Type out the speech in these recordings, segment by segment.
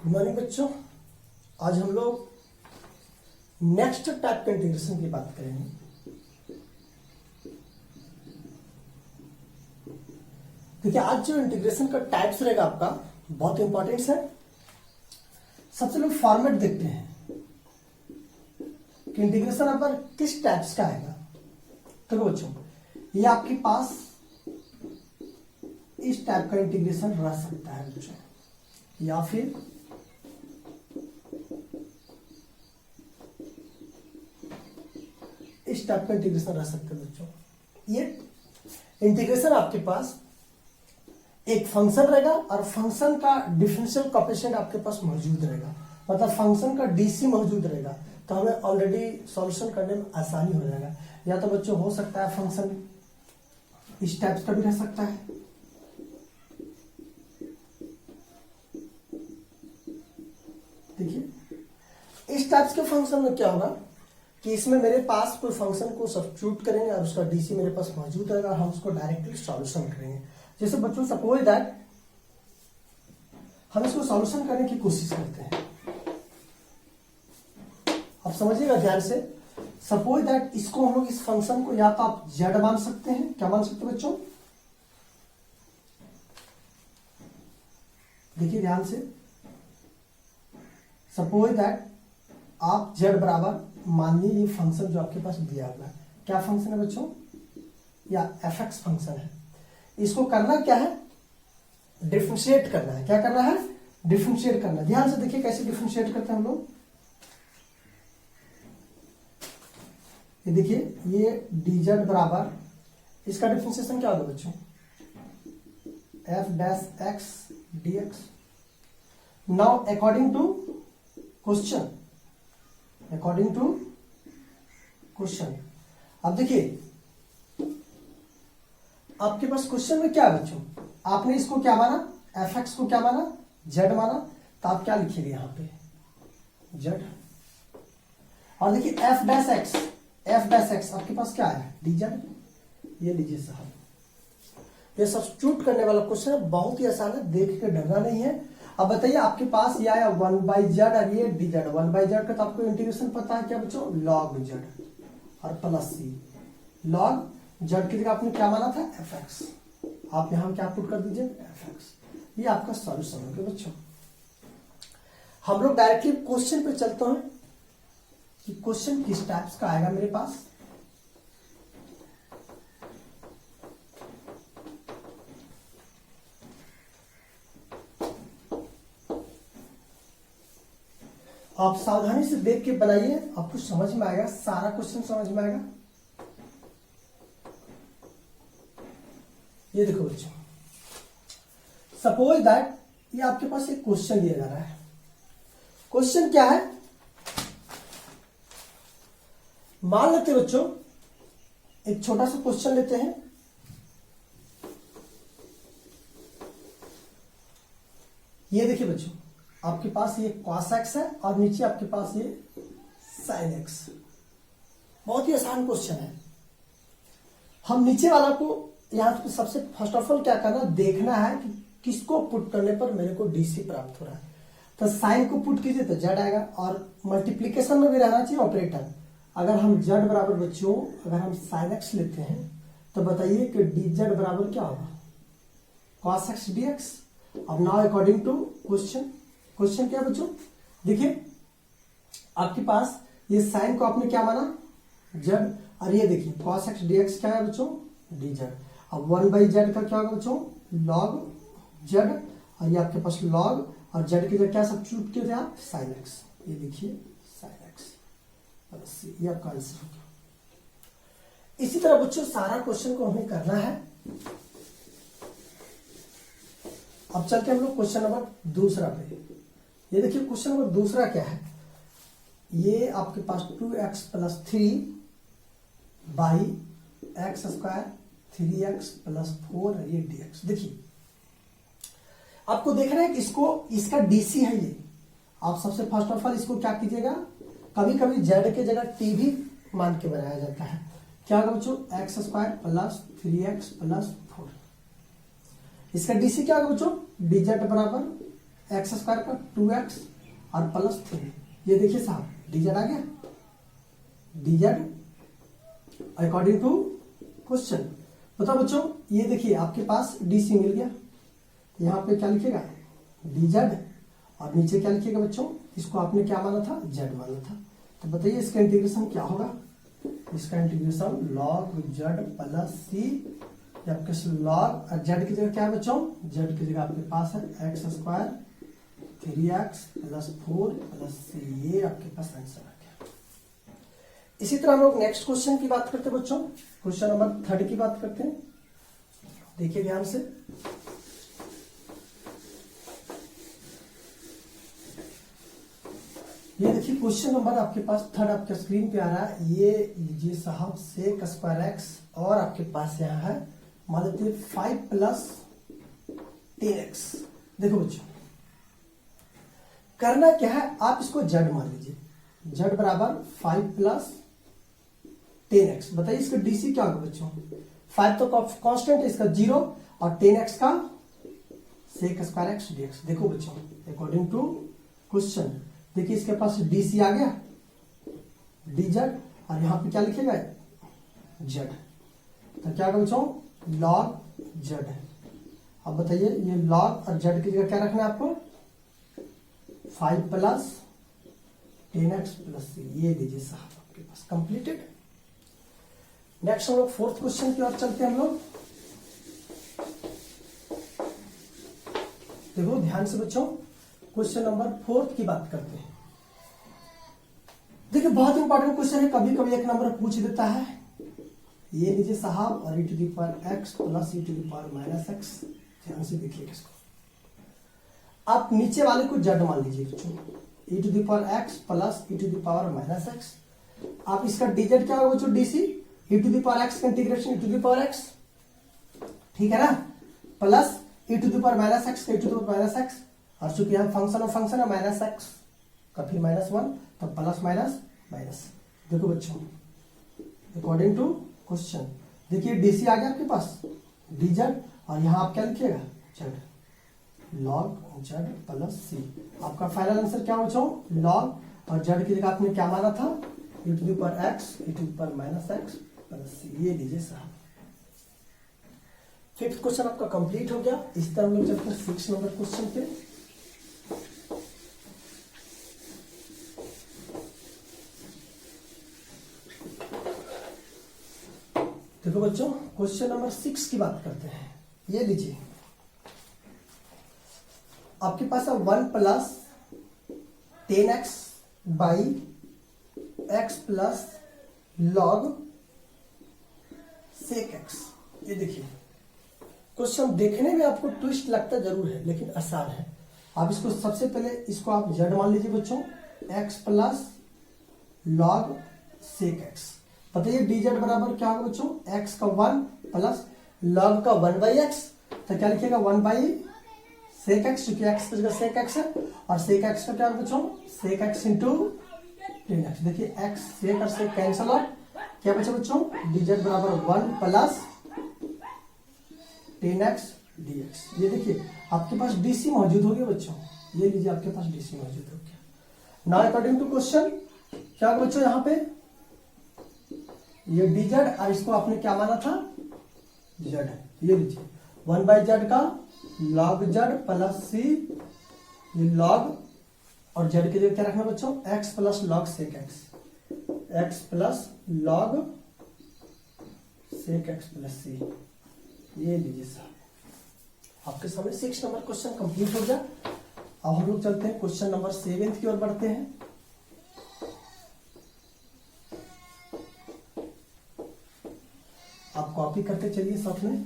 Good morning बच्चों। आज हम लोग नेक्स्ट टाइप का इंटीग्रेशन की बात करेंगे। देखिए, आज जो इंटीग्रेशन का टाइप्स रहेगा आपका बहुत इंपॉर्टेंट है। सबसे लोग फॉर्मेट देखते हैं कि इंटीग्रेशन पर किस टाइप्स का आएगा। तो बच्चों, ये आपके पास इस टाइप का इंटीग्रेशन रह सकता है बच्चों, या फिर इस टाइप का इंटीग्रेशन रह सकता है बच्चों। ये इंटीग्रेशन आपके पास एक फंक्शन रहेगा और फंक्शन का डिफरेंशियल कोएफिशिएंट आपके पास मौजूद रहेगा, मतलब फंक्शन का डीसी मौजूद रहेगा, तो हमें ऑलरेडी सॉल्यूशन करने में आसानी हो जाएगा। या तो बच्चों हो सकता है फंक्शन इस टाइप का भी रह सकता है, देखिए इस टाइप के फंक्शन में क्या होगा कि इसमें मेरे पास कोई फंक्शन को सब्स्टिट्यूट करेंगे और उसका डीसी मेरे पास मौजूद रहेगा और हम उसको डायरेक्टली सॉल्यूशन करेंगे। जैसे बच्चों सपोज दैट हम इसको सॉल्यूशन करने की कोशिश करते हैं। अब समझिएगा ध्यान से, सपोज दैट इसको हम लोग इस फंक्शन को या तो आप जेड मान सकते हैं, क्या मान सकते हैं बच्चों, देखिए ध्यान से, सपोज दैट आप जेड बराबर मान लीजिए फंक्शन जो आपके पास दिया हुआ है, क्या फंक्शन है बच्चों, या एफ एक्स फंक्शन है। इसको करना क्या है, डिफरेंशिएट करना है। क्या करना है, डिफरेंशिएट करना है। ध्यान से देखिए कैसे डिफरेंशिएट करते हैं हम लोग। ये देखिए, ये dz बराबर, इसका डिफरेंशिएशन क्या होगा बच्चों, F dash X dx। Now according to question, according to question, अब देखिए आपके पास क्वेश्चन में क्या है बच्चों, आपने इसको क्या माना, एफ एक्स को क्या माना, जेड माना, तो आप क्या लिखिएगा यहां पे, जेड। और देखिए F dash x, F dash x आपके पास क्या है, डी जेड। ये लीजिए साहब, ये सब्स्टिट्यूट करने वाला क्वेश्चन है, बहुत ही आसान है, देख के डरना नहीं है। अब बताइए आपके पास ये आया 1/z और ये डी जेड। 1/z का तो आपको इंटीग्रेशन पता है क्या बच्चों, log z और प्लस सी, log z की जगह आपने क्या माना था, एफ एक्स, आप यहां क्या पुट कर दीजिए, एफ एक्स। ये आपका सॉल्यूशन हो गया बच्चों। हम लोग डायरेक्टली क्वेश्चन पे चलते हैं कि क्वेश्चन किस टाइप्स का आएगा मेरे पास। आप सावधानी से देख के बनाइए, आपको समझ में आएगा, सारा क्वेश्चन समझ में आएगा। ये देखो बच्चों, सपोज दैट ये आपके पास एक क्वेश्चन दिया जा रहा है। क्वेश्चन क्या है, मान लेते बच्चों एक छोटा सा क्वेश्चन लेते हैं। ये देखिए बच्चों, आपके पास ये cos x है और नीचे आपके पास ये sin x। बहुत ही आसान क्वेश्चन है। हम नीचे वाला को यहां पे सबसे फर्स्ट ऑफ ऑल क्या करना, देखना है कि किसको पुट करने पर मेरे को डीसी प्राप्त हो रहा है। तो साइन को पुट कीजिए तो जेड आएगा, और मल्टीप्लीकेशन में भी रहना चाहिए ऑपरेटर। अगर हम जेड बराबर बच्चों, अगर हम sin x लेते हैं तो बताइए कि डी जेड बराबर क्या होगा, cos x dx। अब now according to question, question क्या बच्चों, देखिए आपके पास ये साइन को आपने क्या माना, जेड, और ये देखिए cos x dx क्या है बच्चों, डी जेड। अब 1/z का क्या होगा बच्चों, log z, और ये आपके पास log, और z की जगह क्या सब्स्टिट्यूट किए थे आप, sin x। ये देखिए sin x, ये आपका आंसर होगा। इसी तरह बच्चों सारा क्वेश्चन को हमें करना है। अब चलते हम लोग क्वेश्चन नंबर दूसरा पे। ये देखिए क्वेश्चन नंबर दूसरा क्या है, ये आपके पास 2x + 3 by x square 3x + 4 ये dx। देखिए आपको देखना है कि इसका डीसी है ये। आप सबसे फर्स्ट ऑफ ऑल इसको क्या कीजिएगा, कभी कभी z के जगह t भी मान के बनाया जाता है। क्या होगा बच्चों, x² + 3x + 4। इसका डीसी क्या होगा बच्चों, dz बराबर एक्स स्क्वायर का 2x और प्लस 3। ये देखिए साहब dz आ गया, dz अकॉर्डिंग टू क्वेश्चन। बताओ बच्चों, ये देखिए आपके पास dc मिल गया, यहाँ पे क्या लिखेगा dz और नीचे क्या लिखेगा बच्चों, इसको आपने क्या माना था, z माना था। तो बताइए इसका इंटीग्रेशन क्या होगा, इसका इंटीग्रेशन log z प्लस सी, आपके log और z की जगह क्या है बच्चों, z की जगह आपके पास है x square 3x plus 4 plus c, ये आपके पास आंसर आ गया। इसी तरह हम लोग नेक्स्ट क्वेश्चन की बात करते हैं बच्चों, क्वेश्चन नंबर 3 की बात करते हैं। देखिए ध्यान से, ये देखिए क्वेश्चन नंबर आपके पास 3 आपके स्क्रीन पे आ रहा है। ये लीजिए साहब सेक स्क्वायर एक्स और आपके पास यहाँ है मान लेते हैं 5 प्लस 10x। देखो बच्चों करना क्या है, आप इसको z मान लीजिए, z बराबर 5 प्लस 10x। बताइए इसका डीसी क्या होगा बच्चों, 5 तो कांस्टेंट है इसका 0 और 10x का सेक स्क्वायर एक्स dx। देखो बच्चों अकॉर्डिंग टू क्वेश्चन, देखिए इसके पास dc आ गया, dz और यहां पे क्या लिखेगा z, तो क्या होगा बच्चों log z। अब बताइए ये log और z की जगह क्या रखना है आपको, 5 प्लस 10x प्लस सी, ये लीजिए साहब आपके पास कंप्लीटेड। नेक्स्ट हम लोग 4th क्वेश्चन की ओर चलते हैं हम लोग। देखो ध्यान से बच्चों, क्वेश्चन नंबर 4 की बात करते हैं। देखिए बहुत इंपॉर्टेंट क्वेश्चन है, कभी कभी एक नंबर पूछ देता है। ये लीजिए साहब और e to the power x plus e to the power minus x, ध्यान से देखिएगा इसको। आप नीचे वाले को z मान लीजिए बच्चों, e to the power x plus e to the power minus x। आप इसका dz क्या होगा बच्चों, dc e to the power x का integration e to the power x, ठीक है ना, plus e to the power minus x का e to the power minus x, और चूंकि यहाँ फंक्शन है माइनस एक्स का फिर -1 तो प्लस माइनस माइनस। देखो बच्चों अकॉर्डिंग टू क्वेश्चन, देखिए डीसी आ गया आपके पास, dz और यहाँ आप क्या लिखिएगा z, log z प्लस सी। आपका फाइनल आंसर क्या बच्चों, log और z की जगह आपने क्या माना था, e to the power x e to the power minus x plus c, ये लीजिए साहब। 5th क्वेश्चन आपका कंप्लीट हो गया। इस तरह हम लोग चलते हैं 6 नंबर क्वेश्चन पे। देखो बच्चों क्वेश्चन नंबर 6 की बात करते हैं। ये लीजिए आपके पास है 1 plus 10x by x plus log sec x। ये देखिए क्वेश्चन देखने में आपको ट्विस्ट लगता जरूर है लेकिन आसान है। आप इसको सबसे पहले इसको आप z मान लीजिए बच्चों, x plus log sec x। बताइए dz बराबर क्या होगा बच्चों, x का 1 प्लस log का 1 बाई एक्स, तो क्या लिखिएगा 1 बाई सेक एक्स, क्योंकि x की जगह सेक एक्स है, और सेक एक्स का क्या होगा बच्चों, सेक एक्स इंटू 10x। देखिए x सेक और सेक कैंसिल और क्या बचा बच्चों, dz बराबर 1 प्लस 10x dx। ये देखिए आपके पास dc मौजूद हो गया बच्चों, ये लीजिए आपके पास dc मौजूद हो गया। नाउ अकॉर्डिंग टू क्वेश्चन क्या होगा बच्चों, यहाँ पे ये dz और इसको आपने क्या माना था z, ये लीजिए 1 बाई z का log z प्लस c, ये log और z के लिए क्या रखना बच्चों, x plus log sec x, x plus log sec x plus c, ये लीजिए साहब आपके सामने 6 नंबर क्वेश्चन कंप्लीट हो गया। अब हम लोग चलते हैं क्वेश्चन नंबर 7 की ओर बढ़ते हैं। आप कॉपी करते चलिए साथ में।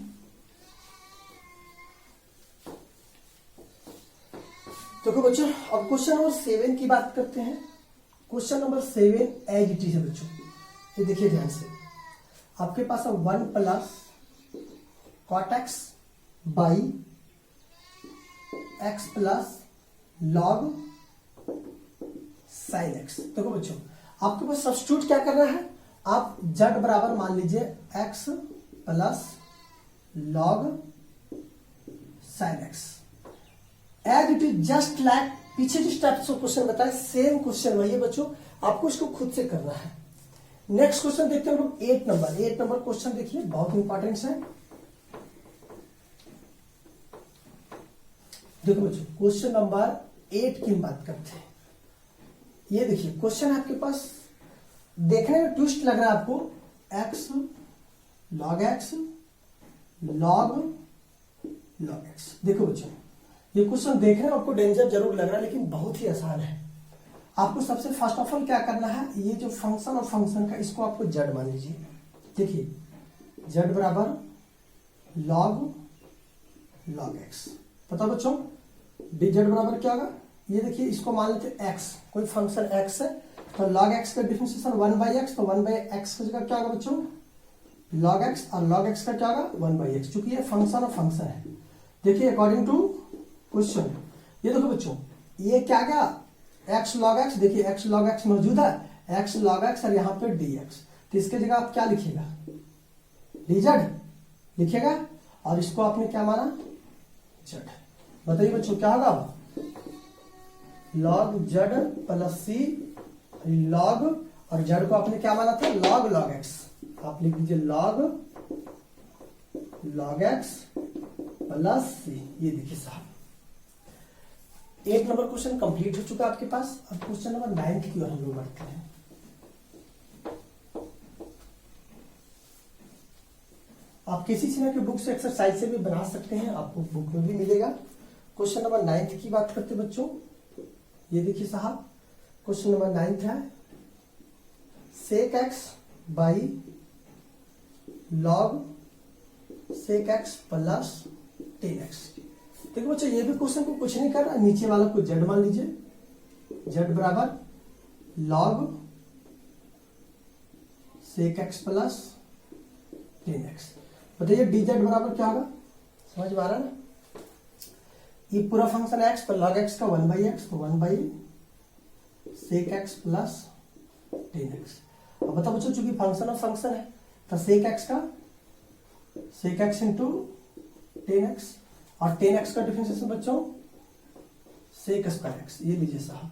तो बच्चों अब क्वेश्चन नंबर 7 की बात करते हैं। Question number 7 as it is है बच्चों, ये देखिए ध्यान से, आपके पास है 1 plus cot x by x plus log sine x. देखो बच्चों आपके पास सब्स्टिट्यूट क्या करना है, आप z बराबर मान लीजिए x plus log sine x. As it is just like पीछे जिस टाइप से क्वेश्चन बताए सेम क्वेश्चन वही है बच्चों, आपको इसको खुद से करना है। नेक्स्ट क्वेश्चन देखते हैं हम लोग 8 नंबर क्वेश्चन देखिए, बहुत इंपॉर्टेंट है। देखो बच्चों क्वेश्चन नंबर 8 की बात करते हैं। ये देखिए क्वेश्चन आपके पास देखने में ट्विस्ट लग रहा है आपको, x log x। देखो बच्चों ये क्वेश्चन देखने में आपको डेंजर जरूर लग रहा है, लेकिन बहुत ही आसान है। आपको सबसे फर्स्ट ऑफ ऑल क्या करना है, ये जो फंक्शन और फंक्शन का इसको आपको z मान लीजिए। देखिए z बराबर log x। पता बच्चों dz बराबर क्या होगा, ये देखिए इसको मान लेते x, कोई फंक्शन x है तो log x का डिफरेंशिएशन 1/x, तो 1/x की जगह क्या होगा बच्चों log x, और log x का क्या होगा 1/x, क्योंकि ये फंक्शन और फंक्शन है। देखिए अकॉर्डिंग टू क्वेश्चन, ये देखो बच्चों ये क्या गया x log x, देखिए x log x मौजूद है, x log x और यहाँ पे dx, तो इसके जगह आप क्या लिखिएगा dz लिखिएगा, और इसको आपने क्या माना z। बताइए बच्चों क्या होगा log z plus c, log और z को आपने क्या माना था log x, आप लिख दीजिए log x प्लस c। ये देखिए साहब 8 नंबर क्वेश्चन कंप्लीट हो चुका है आपके पास। अब क्वेश्चन नंबर 9 की ओर हम लोग बढ़ते हैं। आप किसी तरह के बुक से एक्सरसाइज से भी बना सकते हैं, आपको बुक में भी मिलेगा। क्वेश्चन नंबर 9 की बात करते बच्चों, ये देखिए साहब क्वेश्चन नंबर 9 है sec x by log sec x plus 10x। देखो बच्चों ये भी क्वेश्चन को कुछ नहीं कर रहा, नीचे वाला को z मान लीजिए, z बराबर log sec x plus 10x। बताइए dz बराबर क्या होगा, समझ में आ रहा है ना, ये पूरा फंक्शन x पर log x का 1/x, तो 1/sec x प्लस 10x। अब बताओ बच्चों चूंकि फंक्शन और फंक्शन है तो sec x का sec x इंटू 10x, और 10x का डिफरेंशिएशन बच्चों sec स्क्वायर x। ये लीजिए साहब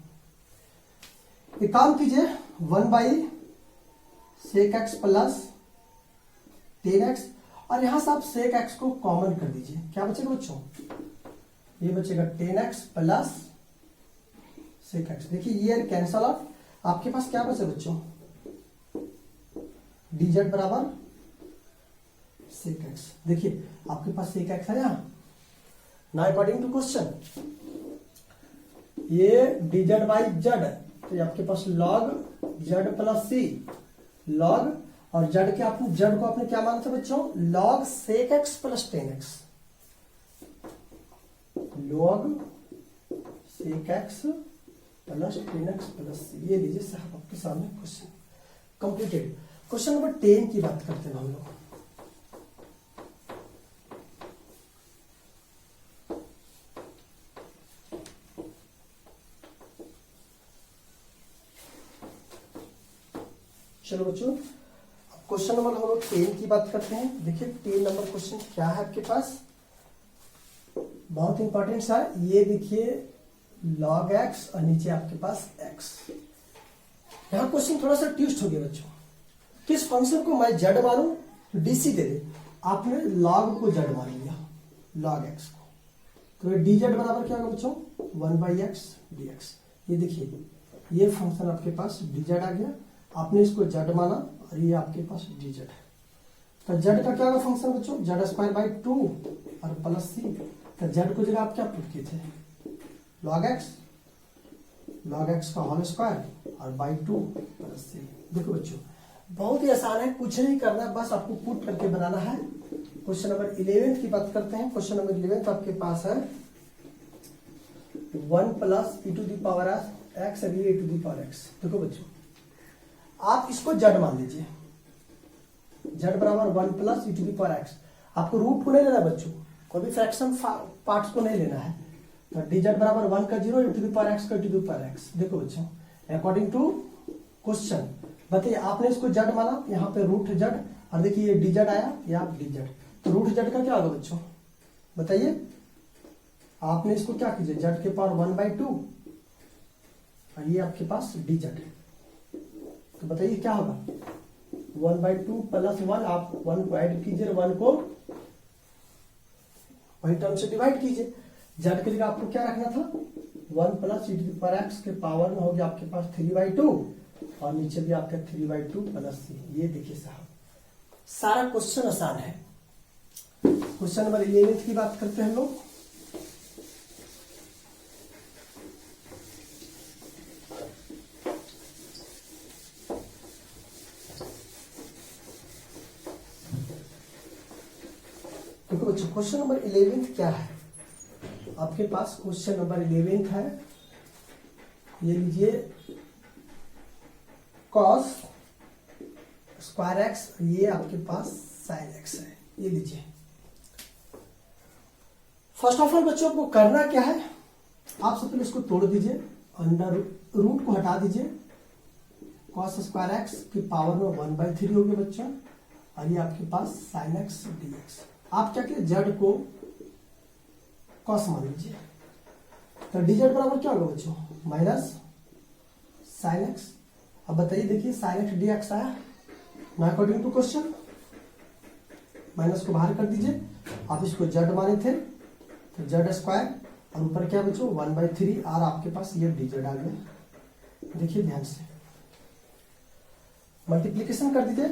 एक काम कीजिए 1/sec x प्लस 10x, और यहां से आप sec x को कॉमन कर दीजिए, क्या बचेगा बच्चों ये बचेगा 10x प्लस sec x। देखिए ये कैंसल ऑफ, आपके पास क्या बचे बच्चों dz बराबर sec x। देखिए आपके पास sec x है यहाँ। नाउ अकॉर्डिंग टू क्वेश्चन ये dz बाई z, तो ये आपके पास log z plus c, log और z के आपने z को आपने क्या माना था बच्चों log sec x plus 10x, log sec x plus 10x plus c। ये लीजिए साहब आपके सामने क्वेश्चन कंप्लीटेड। क्वेश्चन नंबर 10 की बात करते हैं हम लोग। चलो बच्चों क्वेश्चन नंबर हम लोग 10 की बात करते हैं। देखिए 10 नंबर क्वेश्चन क्या है आपके पास, बहुत इंपॉर्टेंट सा है। ये देखिए log x और नीचे आपके पास x। यहां क्वेश्चन थोड़ा सा ट्विस्ट हो गया बच्चों, किस फंक्शन को मैं z मानूं तो dc दे दे, आपने log को z मान लिया log x को, तो dz बराबर क्या होगा बच्चों 1/x dx। ये देखिए ये फंक्शन आपके पास dz आ गया, आपने इसको z माना और ये आपके पास dz है, तो z का क्या होगा फंक्शन बच्चों z स्क्वायर बाई 2 और प्लस c। तो z को जगह आप क्या पुट किए थे log x का होल स्क्वायर और बाई 2 प्लस c। देखो बच्चों बहुत ही आसान है, कुछ नहीं करना, बस आपको पुट करके बनाना है। क्वेश्चन नंबर 11 की बात करते हैं। क्वेश्चन नंबर 11 आपके पास है 1 plus e to the power x और e to the power x। देखो बच्चों आप इसको z मान लीजिए, z बराबर 1 plus e to the power x। आपको रूट को नहीं लेना बच्चों, कोई भी फ्रैक्शन पार्ट्स को नहीं लेना है, तो dz बराबर 1 का 0 e to the power x का e to the power x। देखो बच्चों अकॉर्डिंग टू क्वेश्चन बताइए, आपने इसको z माना, यहाँ पे रूट z, और देखिए ये dz आया, ये आप dz, तो रूट z का क्या होगा बच्चों बताइए, आपने इसको क्या कीजिए, जेड के पावर 1/2 और ये आपके पास डी जेड है। तो बताइए क्या होगा, 1/2 प्लस 1, आप 1 को ऐड कीजिए, 1 को वही टर्म से डिवाइड कीजिए। जेड के जगह आपको क्या रखना था, 1 प्लस e⁻x के पावर में हो गया आपके पास 3/2 और नीचे भी आपका 3/2 प्लस c। ये देखिए साहब, सारा क्वेश्चन आसान है। क्वेश्चन नंबर 11 की बात करते हैं हम लोग। देखो बच्चों, क्वेश्चन नंबर 11 क्या है आपके पास, क्वेश्चन नंबर 11 है, ये लीजिए cos स्क्वायर एक्स, ये आपके पास sin x है। ये लीजिए, फर्स्ट ऑफ ऑल बच्चों को करना क्या है, आप सबसे पहले इसको तोड़ दीजिए, अंडर रूट को हटा दीजिए, cos स्क्वायर एक्स की पावर में 1/3 हो गया बच्चों, और ये आपके पास sin x dx। आप क्या करिए, जेड को cos मान लीजिए, तो dz बराबर क्या होगा बच्चों, माइनस sin x। अब बताइए, देखिए sin x dx आया ना अकॉर्डिंग टू क्वेश्चन, माइनस को बाहर कर दीजिए। आप इसको जेड माने थे तो जेड स्क्वायर, और ऊपर क्या बच्चों 1/3, और आपके पास ये dz आ गया। देखिए ध्यान से मल्टीप्लीकेशन कर दीजिए,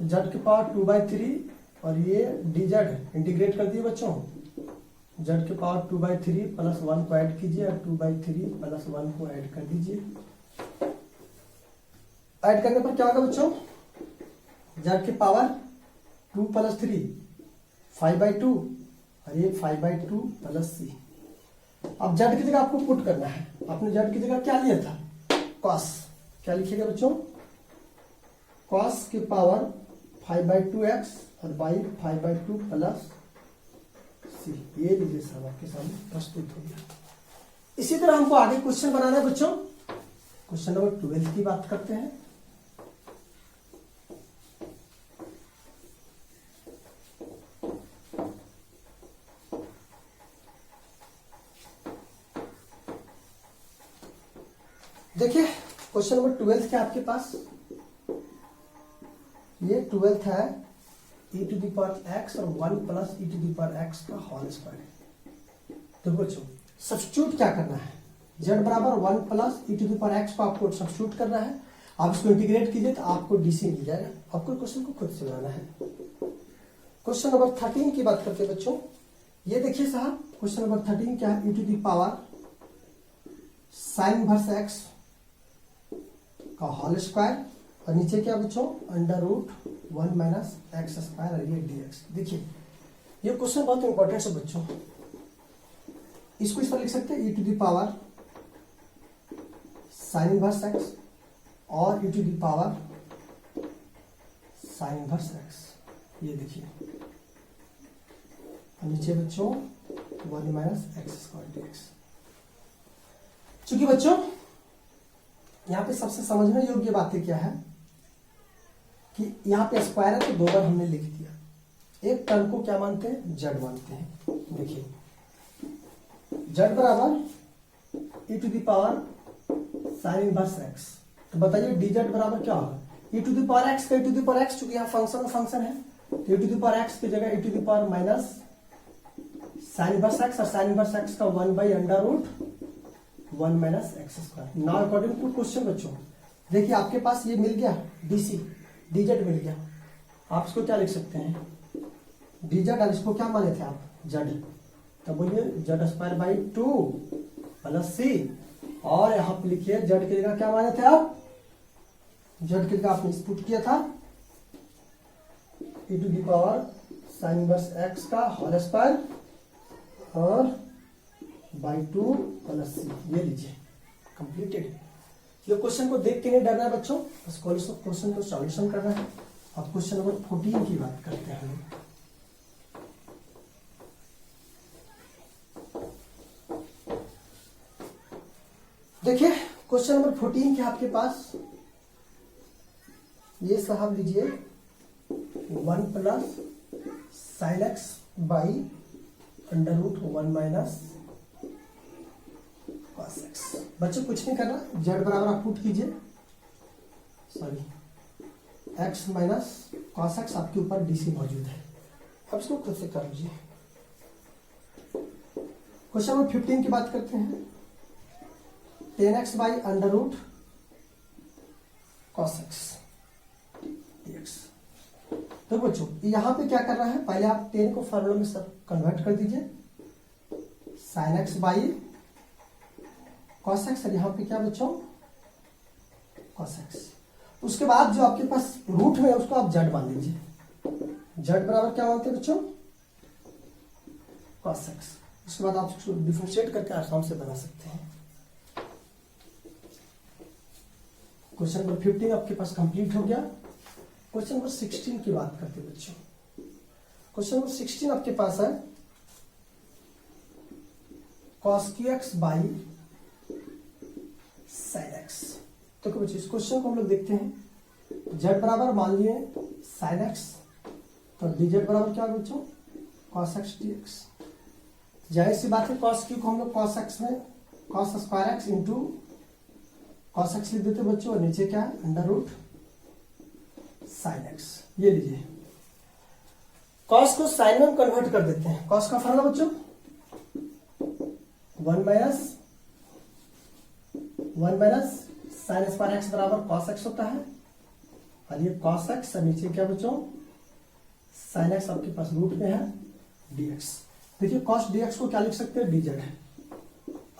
जेड के पावर 2/3 और ये dz इंटीग्रेट कर दिए बच्चों, जेड के पावर 2/3 प्लस 1 को ऐड कीजिए और 2/3 प्लस 1 को ऐड कर दीजिए। ऐड करने पर क्या होगा बच्चों, जेड के पावर 2 प्लस 3 5/2 और ये 5/2 प्लस c। अब जेड की जगह आपको पुट करना है, आपने जेड की जगह क्या लिया था, cos। क्या लिखिएगा बच्चों, cos के पावर 5/2x और बाई 5/2 प्लस c। ये लीजिए सब आपके सामने प्रस्तुत हो गया। इसी तरह हमको आगे क्वेश्चन बनाना है बच्चों। क्वेश्चन नंबर 12 की बात करते हैं। देखिए क्वेश्चन नंबर 12 क्या आपके पास, ये 12 है e⁻x और 1 प्लस e⁻x का होल स्क्वायर। तो बच्चों सब्स्टिट्यूट क्या करना है, z बराबर 1 प्लस e⁻x को आपको सब्स्टिट्यूट करना है। आप इसको इंटीग्रेट कीजिए तो आपको डीसी मिल जाएगा। आपको क्वेश्चन को खुद से बनाना है। क्वेश्चन नंबर 13 की बात करते हैं बच्चों। ये देखिए साहब, क्वेश्चन नंबर 13 क्या है, e⁻ sin इनवर्स x का होल स्क्वायर और नीचे क्या बच्चों, √1 माइनस एक्स स्क्वायर और ये dx। देखिए ये क्वेश्चन बहुत इंपॉर्टेंट है बच्चों, इसको इस पर लिख सकते हैं e⁻ sin इनवर्स x और e⁻ sin इनवर्स x। ये देखिए और नीचे बच्चों 1 माइनस एक्स स्क्वायर dx। चूंकि बच्चों यहाँ पे सबसे समझने योग्य बातें क्या है कि यहाँ पे स्क्वायर है तो 2 बार हमने लिख दिया। एक टर्म को क्या मानते हैं, जेड मानते हैं। देखिए जेड बराबर e⁻ sin इनवर्स x। तो बताइए dz बराबर क्या होगा, e⁻x का e⁻x, चूंकि यहाँ फंक्शन और फंक्शन है तो e⁻x की जगह e⁻ minus sin inverse x और sin इनवर्स x का 1/√1 minus x square. Now according to question बच्चों, देखिए आपके पास ये मिल गया dc, dz मिल गया। आप इसको क्या लिख सकते हैं, dz, और इसको क्या माने थे आप, z। तो बोलिए z²/2 प्लस c, और यहाँ पे लिखिए z की जगह क्या माने थे आप, z की जगह आपने पुट किया था e⁻ sin इनवर्स x का होल स्क्वायर और /2 प्लस c। ये लीजिए कंप्लीटेड। ये क्वेश्चन को देख के नहीं डरना है बच्चों, बस क्वेश्चन को सॉल्यूशन करना है। अब क्वेश्चन नंबर 14 की बात करते हैं। देखिए क्वेश्चन नंबर 14 के आपके पास, ये साहब लीजिए 1 plus sin x by under root 1 minus cos x. बच्चों कुछ नहीं करना, जेड बराबर आप पुट कीजिए, sorry x minus cos x आपके ऊपर डीसी मौजूद है। अब इसको खुद से कर लीजिए। क्वेश्चन नंबर 15 की बात करते हैं। 10x by under root cos x dx। तो बच्चों यहां पे क्या कर रहा है, पहले आप 10 को फॉर्मूला में सब कन्वर्ट कर दीजिए, sine x by cos x, और यहां पे क्या बच्चों कॉस एक्स। उसके बाद जो आपके पास रूट में है उसको आप जेड मान लीजिए। जेड बराबर क्या मानते हैं बच्चों कॉस एक्स। उसके बाद आप उसको डिफरेंशिएट करके आराम से बना सकते हैं। क्वेश्चन नंबर 15 आपके पास कंप्लीट हो गया। क्वेश्चन नंबर 16 की बात करते हैं बच्चों। क्वेश्चन नंबर 16 आपके पास है cos QX by sin x। तो बच्चों इस क्वेश्चन को हम लोग देखते हैं। z बराबर मान लिए sin x, तो dz बराबर क्या है बच्चों cos x dx। जाहिर सी बात है cos q को हम लोग cos x में cos square x into cos x लिख देते बच्चों, और नीचे क्या है अंडर रूट sin x। ये लीजिए, cos को sin में हम कन्वर्ट कर देते हैं। cos का फॉर्मूला बच्चों 1 माइनस sin स्क्वायर x बराबर cos x होता है, और ये cos x और नीचे क्या बच्चों sin x आपके पास रूट में है dx। देखिए cos dx को क्या लिख सकते हैं dz है,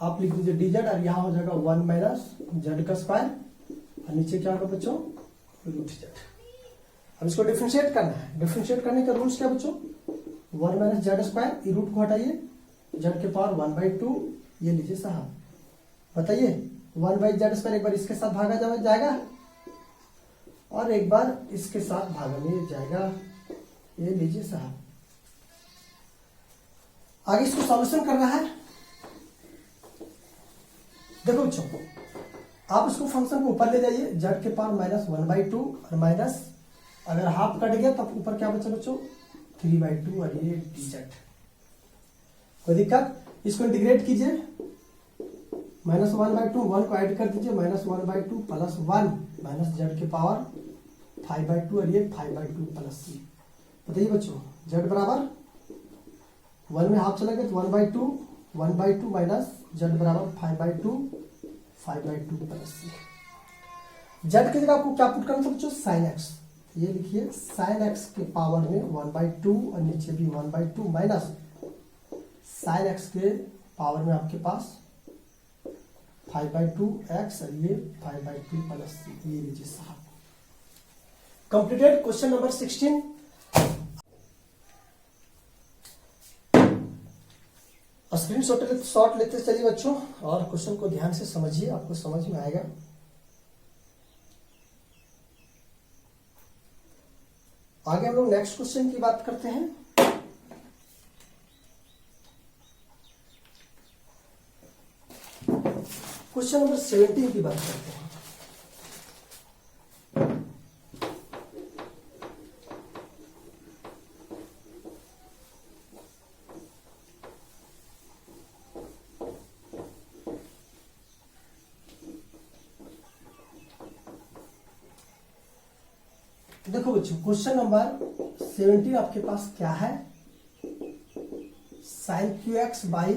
आप लिख दीजिए dz, और यहां हो जाएगा 1 माइनस z का स्क्वायर, और नीचे क्या होगा बच्चों रूट z। अब इसको डिफरेंशिएट करना है। डिफरेंशिएट करने का रूल्स क्या बच्चों 1 माइनस z स्क्वायर, ये रूट को हटाइए, z के पावर 1/2, ये लीजिए साहब, बताइए 1/z स्क्वायर एक बार इसके साथ भागा जाएगा और एक बार इसके साथ भागा में जाएगा, ये लीजिए साहब। आगे इसको सॉल्यूशन करना है। देखो बच्चों आप इसको फंक्शन को ऊपर ले जाइए, z के पावर -1/2 और माइनस, अगर हाफ कट गया तब ऊपर क्या बचा बच्चों 3/2, और ये dz। कोई दिक्कत, इसको इंटीग्रेट कीजिए, -1/2 1 को ऐड कर दीजिए, -1/2 प्लस 1 माइनस z के पावर 5/2, और ये 5/2 प्लस c। बताइए बच्चों z बराबर 1 में हाफ चला गया तो 1/2 माइनस z बराबर 5/2 प्लस c। z की जगह आपको क्या पुट करना था बच्चों sin x, ये लिखिए sin x के पावर में 1/2 और नीचे भी 1/2 माइनस sin x के पावर में आपके पास 5/2x, और ये 5/2 प्लस c, ये लीजिए साहब। Completed question number 16। Screen shot लेते चलिए बच्चों, और क्वेश्चन को ध्यान से समझिए, आपको समझ में आएगा। आगे हम लोग नेक्स्ट क्वेश्चन की बात करते हैं। क्वेश्चन नंबर 17 की बात करते हैं। देखो बच्चों क्वेश्चन नंबर 17 आपके पास क्या है, sin QX by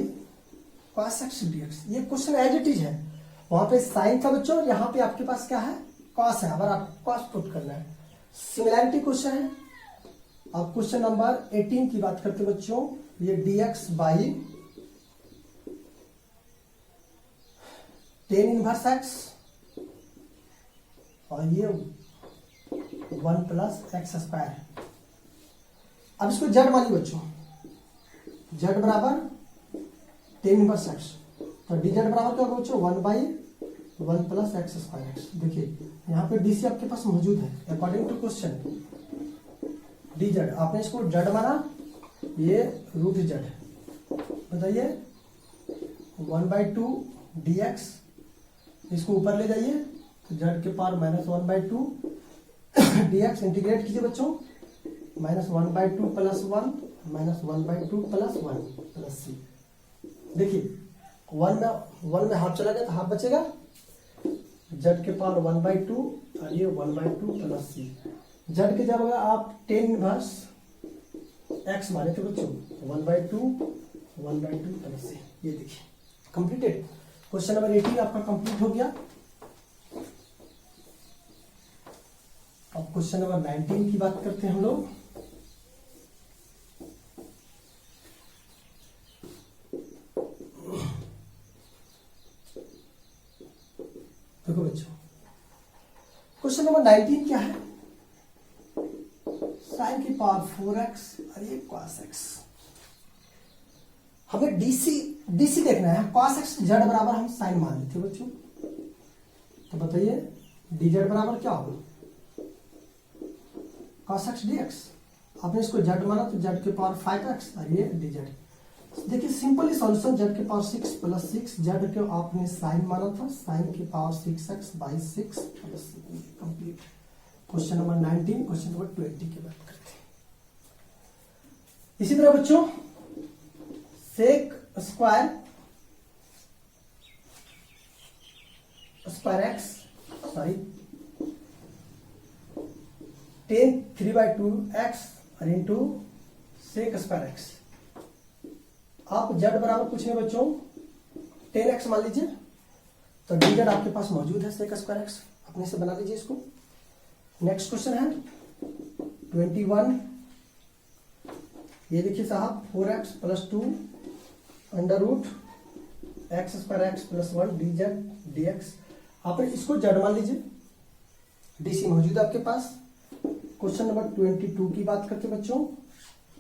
cos x dx। ये क्वेश्चन एज इट इज है, वहां पे साइन था बच्चों, यहाँ पे आपके पास क्या है cos है, अगर आपको cos पुट करना है। सिमिलैरिटी क्वेश्चन है। अब क्वेश्चन नंबर 18 की बात करते बच्चों, ये dx by tan inverse x, और ये 1 प्लस एक्स स्क्वायर। अब इसको z मानिए बच्चों, z बराबर tan इनवर्स x, तो dz बराबर क्या होगा बच्चों 1/1 प्लस एक्स स्क्वायर एक्स। देखिए यहाँ पे dc आपके पास मौजूद है, अकॉर्डिंग टू क्वेश्चन dz, आपने इसको z माना, ये रूट z, बताइए 1/2 dx, इसको ऊपर ले जाइए तो z के पावर -1/2 dx, इंटीग्रेट कीजिए बच्चों, -1/2 प्लस 1 -1/2 + 1 + c। देखिए 1 में हाफ चला गया तो हाफ बचेगा, z के पावर 1/2 और ये 1/2 + c। z के जगह आप tan इनवर्स x माने थे बच्चों, 1/2 + c। ये देखिए कंप्लीटेड। क्वेश्चन नंबर 18 आपका कंप्लीट हो गया। अब क्वेश्चन नंबर 19 की बात करते हैं हम लोग। देखो बच्चों, क्वेश्चन नंबर 19 क्या है, साइन की पावर 4x और ये cos x। हमें डीसी देखना है। cos x z बराबर हम साइन मान लेते बच्चों, तो बताइए dz बराबर क्या होगा, cos x dx। आपने इसको z माना तो z के पावर 5x और ये dz। देखिए सिंपली सॉल्यूशन, z के पावर 6 + 6, z को आपने साइन माना था, साइन की power 6x/6 + complete. Question number 19। Question number 20 की बात करते हैं। इसी तरह बच्चों sec square x sorry tan 3/2x और इंटू सेक स्क्वायर x। आप z बराबर कुछ नहीं बच्चों, tan x मान लीजिए, तो dz आपके पास मौजूद है, सेक स्क्वायर x अपने से बना लीजिए इसको। नेक्स्ट क्वेश्चन है 21। ये देखिए साहब 4x + 2 √x² x + 1 dz dx। आप इसको z मान लीजिए, dc मौजूद है आपके पास। क्वेश्चन नंबर 22 की बात करते बच्चों।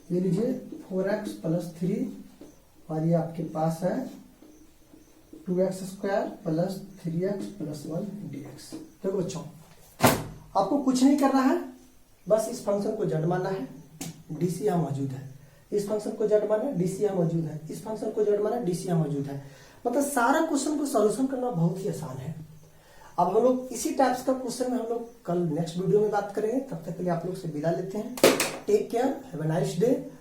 ये लीजिए 4x + 3 और ये आपके पास है 2x² + 3x + 1 dx। देखो बच्चों आपको कुछ नहीं करना है, बस इस फंक्शन को z मानना है, dc यहाँ मौजूद है। इस फंक्शन को z माना, dc यहाँ मौजूद है। इस फंक्शन को z माना, dc यहाँ मौजूद है। मतलब सारा क्वेश्चन को सॉल्यूशन करना बहुत ही आसान है। अब हम लोग इसी टाइप्स का क्वेश्चन में हम लोग कल नेक्स्ट वीडियो में बात करेंगे। तब तक के लिए आप लोग से विदा लेते हैं। Take care, have a nice day.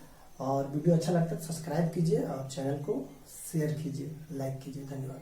और वीडियो अच्छा लगता है तो सब्सक्राइब कीजिए और चैनल को शेयर कीजिए, लाइक कीजिए। धन्यवाद।